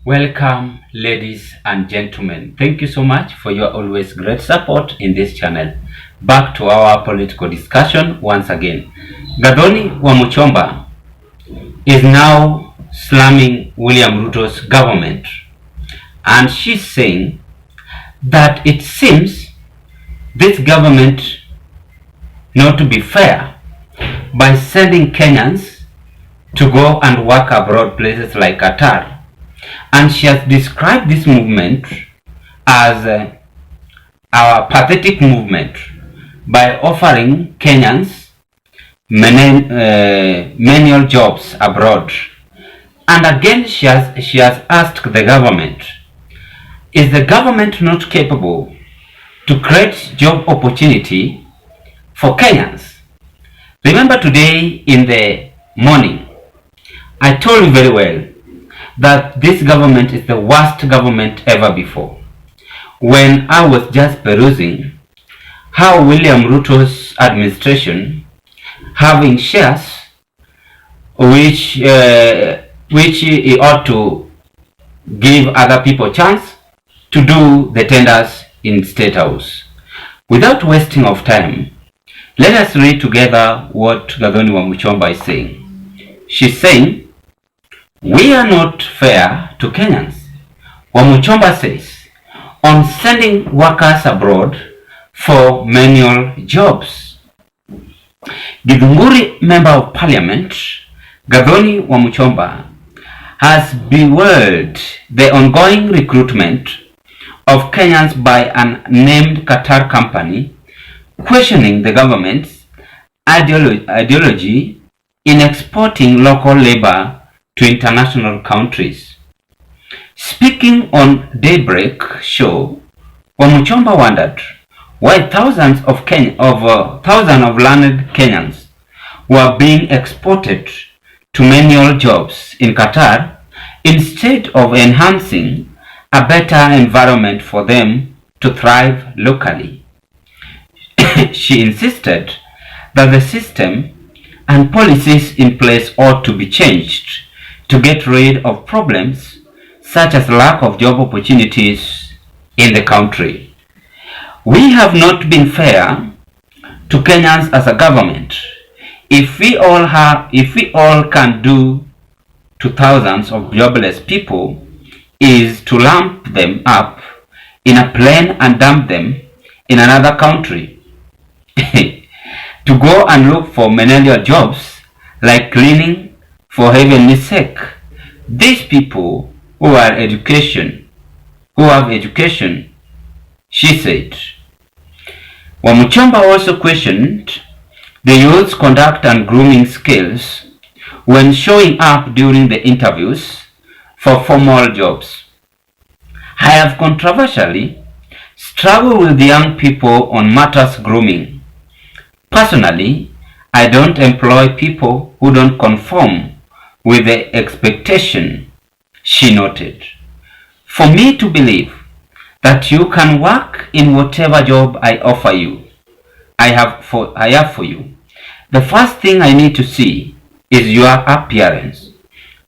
Welcome, ladies and gentlemen. Thank you so much for your always great support in this channel. Back to our political discussion once again. Gathoni Wamuchomba is now slamming William Ruto's government, and she's saying that it seems this government not to be fair by sending Kenyans to go and work abroad, places like Qatari. And she has described this movement as our pathetic movement by offering Kenyans menial jobs abroad. And again, she has asked the government, is the government not capable to create job opportunity for Kenyans? Remember today in the morning, I told you very well that this government is the worst government ever before. When I was just perusing how William Ruto's administration having shares which he ought to give other people chance to do the tenders in State House. Without wasting of time, let us read together what Gathoni Wamuchomba is saying. She's saying, "We are not fair to Kenyans," Wamuchomba says, on sending workers abroad for manual jobs. Githunguri Member of Parliament, Gathoni Wamuchomba, has bewailed the ongoing recruitment of Kenyans by an named Qatari company, questioning the government's ideology in exporting local labor to international countries. Speaking on Daybreak show, Wamuchomba wondered why thousands of learned Kenyans were being exported to manual jobs in Qatar instead of enhancing a better environment for them to thrive locally. She insisted that the system and policies in place ought to be changed to get rid of problems such as lack of job opportunities in the country. "We have not been fair to Kenyans as a government. If we all can do to thousands of jobless people is to lump them up in a plane and dump them in another country to go and look for menial jobs like cleaning. For heaven's sake, these people who have education, she said." Wamuchomba also questioned the youth's conduct and grooming skills when showing up during the interviews for formal jobs. "I have controversially struggled with young people on matters grooming. Personally, I don't employ people who don't conform with the expectation," she noted. "For me to believe that you can work in whatever job I offer you, I have for you, the first thing I need to see is your appearance.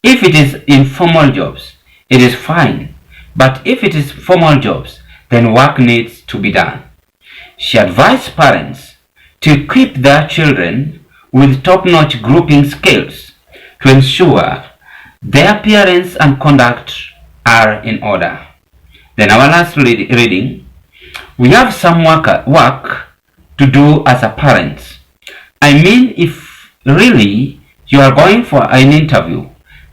If it is informal jobs, it is fine, but if it is formal jobs, then work needs to be done." She advised parents to equip their children with top-notch grouping skills to ensure their appearance and conduct are in order. Then our last reading, "We have some work to do as a parents. I mean, if really you are going for an interview,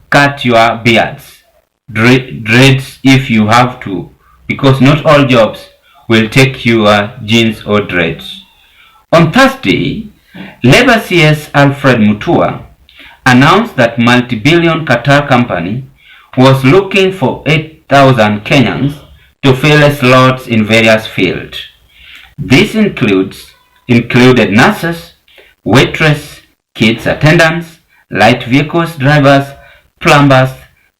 cut your beards, dreads if you have to, because not all jobs will take your jeans or dreads." On Thursday, Labour CS Alfred mutua announced that multi-billion Qatar company was looking for 8,000 Kenyans to fill slots in various fields. This included nurses, waitress, kids attendants, light vehicles drivers, plumbers,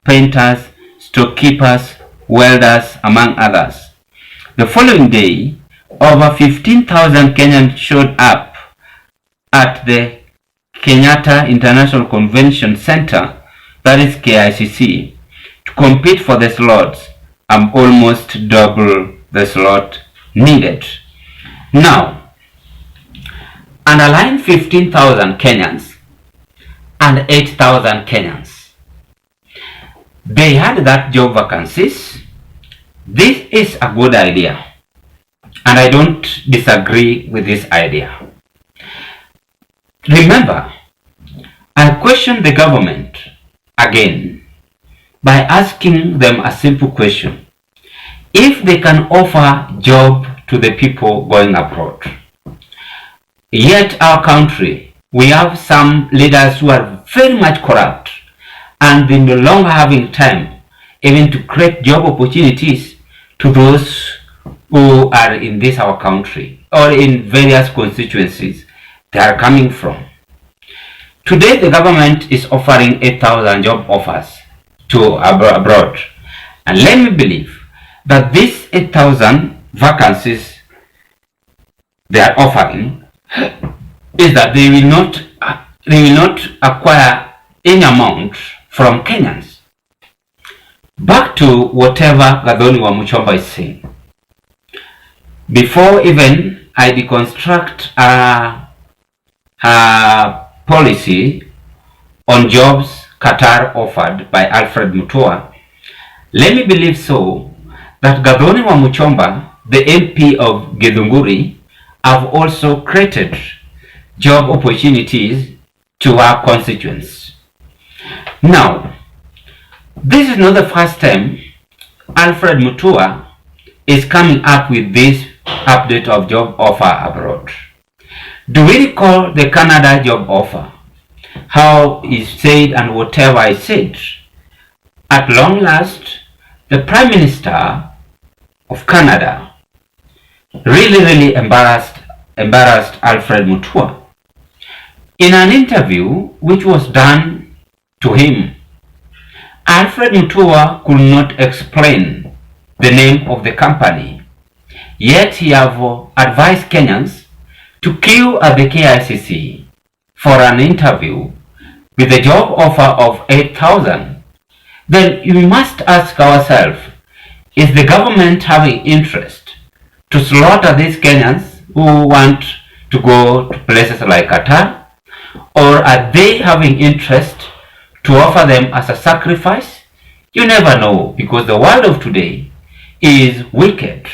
painters, storekeepers, welders, among others. The following day, over 15,000 Kenyans showed up at the Kenyatta International Convention Center, that is KICC, to to compete for the slots and almost double the slot needed. Now, underline 15,000 Kenyans and 8,000 Kenyans. They had that job vacancies. This is a good idea, and I don't disagree with this idea. Remember, I questioned the government again by asking them a simple question. If they can offer job to the people going abroad, yet our country, we have some leaders who are very much corrupt and they no longer having time even to create job opportunities to those who are in this our country or in various constituencies they are coming from. Today the government is offering 8,000 job offers to abroad, and let me believe that these 8,000 vacancies they are offering is that they will not acquire any amount from Kenyans. Back to whatever Gathoni wamuchomba is saying. Before even I deconstruct a policy on jobs Qatar offered by Alfred mutua, let me believe so that Gathoni wamuchomba, the MP of Githunguri, have also created job opportunities to our constituents. Now, this is not the first time Alfred mutua is coming up with this update of job offer abroad. Do we recall the Canada job offer? How he said and whatever I said. At long last, the Prime Minister of Canada really embarrassed Alfred mutua. In an interview which was done to him, Alfred mutua could not explain the name of the company, yet he have advised Kenyans to queue at the KICC for an interview with a job offer of 8,000. Then we must ask ourselves, is the government having interest to slaughter these Kenyans who want to go to places like Qatar, or are they having interest to offer them as a sacrifice? You never know, because the world of today is wicked.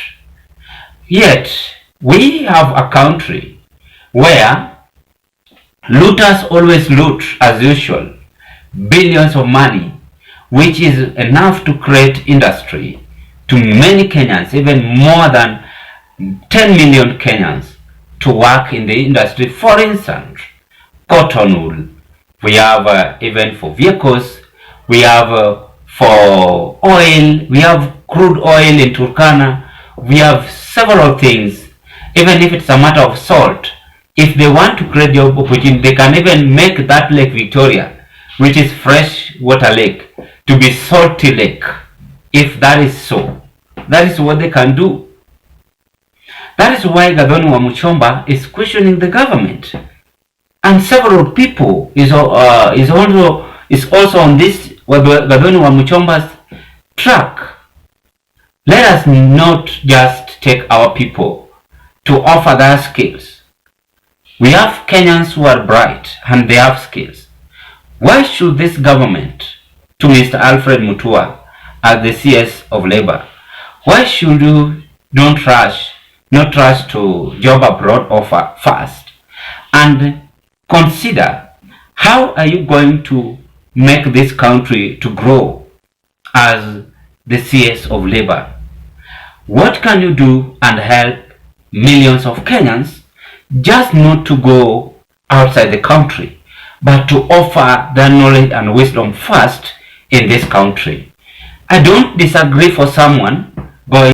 Yet we have a country where looters always loot as usual, billions of money, which is enough to create industry to many Kenyans, even more than 10 million Kenyans to work in the industry. For instance, cotton wool, we have even for vehicles, we have for oil, we have crude oil in Turkana, we have several things. Even if it's a matter of salt, if they want to create job opportunity, they can even make that Lake Victoria, which is fresh water lake, to be salty lake. If that is so, that is what they can do. That is why Gathoni wamuchomba is questioning the government, and several people is also on this Gathoni wamuchomba's track. Let us not just take our people to offer their skills. We have Kenyans who are bright and they have skills. Why should this government, to Mr. Alfred mutua as the CS of Labor, why should you not rush to job abroad offer first and consider how are you going to make this country to grow as the CS of Labor? What can you do and help millions of Kenyans just not to go outside the country, but to offer their knowledge and wisdom first in this country? I don't disagree for someone going